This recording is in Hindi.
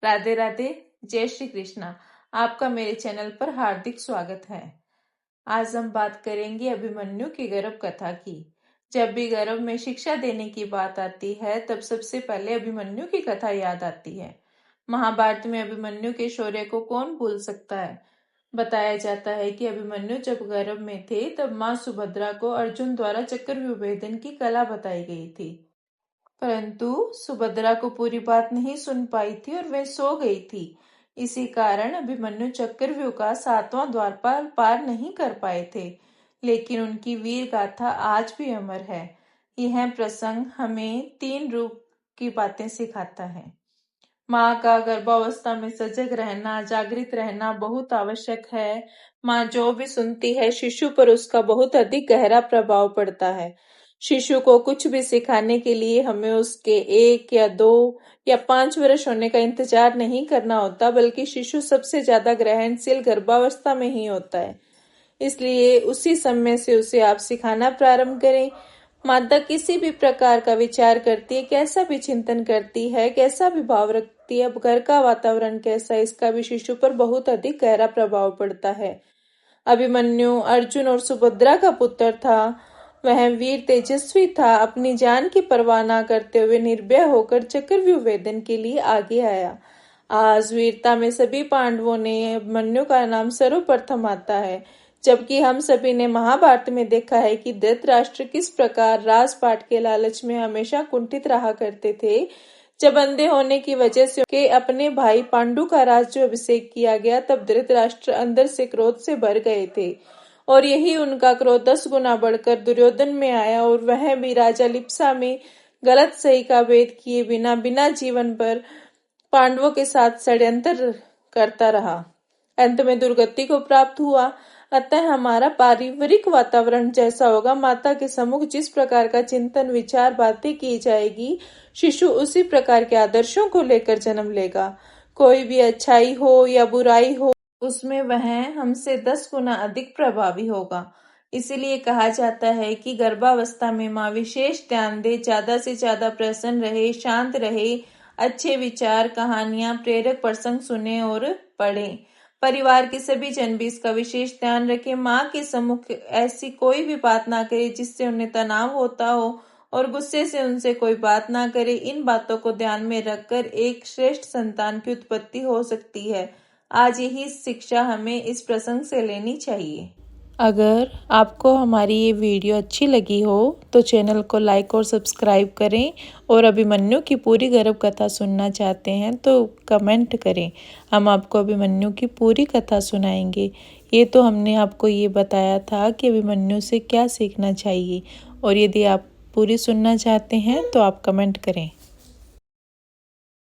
राधे राधे। जय श्री कृष्णा। आपका मेरे चैनल पर हार्दिक स्वागत है। आज हम बात करेंगे अभिमन्यु की गर्भ कथा की। जब भी गर्भ में शिक्षा देने की बात आती है तब सबसे पहले अभिमन्यु की कथा याद आती है। महाभारत में अभिमन्यु के शौर्य को कौन भूल सकता है। बताया जाता है कि अभिमन्यु जब गर्भ में थे तब माँ सुभद्रा को अर्जुन द्वारा चक्रव्यूह भेदन की कला बताई गई थी, परंतु सुभद्रा को पूरी बात नहीं सुन पाई थी और वह सो गई थी। इसी कारण अभिमन्यु चक्रव्यूह का 7वां द्वारपाल पार नहीं कर पाए थे, लेकिन उनकी वीर गाथा आज भी अमर है। यह प्रसंग हमें 3 रूप की बातें सिखाता है। माँ का गर्भावस्था में सजग रहना, जागृत रहना बहुत आवश्यक है। माँ जो भी सुनती है शिशु पर उसका बहुत अधिक गहरा प्रभाव पड़ता है। शिशु को कुछ भी सिखाने के लिए हमें उसके 1 या 2 या 5 वर्ष होने का इंतजार नहीं करना होता, बल्कि शिशु सबसे ज्यादा ग्रहणशील गर्भावस्था में ही होता है। इसलिए उसी समय से उसे आप सिखाना प्रारंभ करें। माता किसी भी प्रकार का विचार करती है, कैसा भी चिंतन करती है, कैसा भी भाव रखती है, अब घर का वातावरण कैसा है, इसका भी शिशु पर बहुत अधिक गहरा प्रभाव पड़ता है। अभिमन्यु अर्जुन और सुभद्रा का पुत्र था। वह वीर तेजस्वी था। अपनी जान की परवाह न करते हुए निर्भय होकर चक्रव्यूह भेदन के लिए आगे आया। आज वीरता में सभी पांडवों ने अभिमन्यु का नाम सर्वप्रथम आता है, जबकि हम सभी ने महाभारत में देखा है कि धृतराष्ट्र किस प्रकार राजपाट के लालच में हमेशा कुंठित रहा करते थे। जब अंधे होने की वजह से के अपने भाई पांडु का राज्य अभिषेक किया गया, तब धृतराष्ट्र अंदर से क्रोध से भर गए थे और यही उनका क्रोध 10 गुना बढ़कर दुर्योधन में आया और वह भी राजा लिप्सा में गलत सही का भेद किए बिना बिना जीवन पर पांडवों के साथ षड्यंत्र करता रहा। अंत में दुर्गति को प्राप्त हुआ। अतः हमारा पारिवारिक वातावरण जैसा होगा, माता के सम्मुख जिस प्रकार का चिंतन विचार बातें की जाएगी, शिशु उसी प्रकार के आदर्शों को लेकर जन्म लेगा। कोई भी अच्छाई हो या बुराई हो, उसमें वह हमसे 10 गुना अधिक प्रभावी होगा। इसीलिए कहा जाता है कि गर्भावस्था में माँ विशेष ध्यान दे, ज्यादा से ज्यादा प्रसन्न रहे, शांत रहे, अच्छे विचार, कहानियां, प्रेरक प्रसंग सुने और पढ़े। परिवार के सभी जन भी इसका विशेष ध्यान रखें। माँ के सम्मुख ऐसी कोई भी बात ना करे जिससे उन्हें तनाव होता हो और गुस्से से उनसे कोई बात ना करे। इन बातों को ध्यान में रखकर एक श्रेष्ठ संतान की उत्पत्ति हो सकती है। आज यही शिक्षा हमें इस प्रसंग से लेनी चाहिए। अगर आपको हमारी ये वीडियो अच्छी लगी हो तो चैनल को लाइक और सब्सक्राइब करें, और अभिमन्यु की पूरी गर्भ कथा सुनना चाहते हैं तो कमेंट करें। हम आपको अभिमन्यु की पूरी कथा सुनाएंगे। ये तो हमने आपको ये बताया था कि अभिमन्यु से क्या सीखना चाहिए, और यदि आप पूरी सुनना चाहते हैं तो आप कमेंट करें।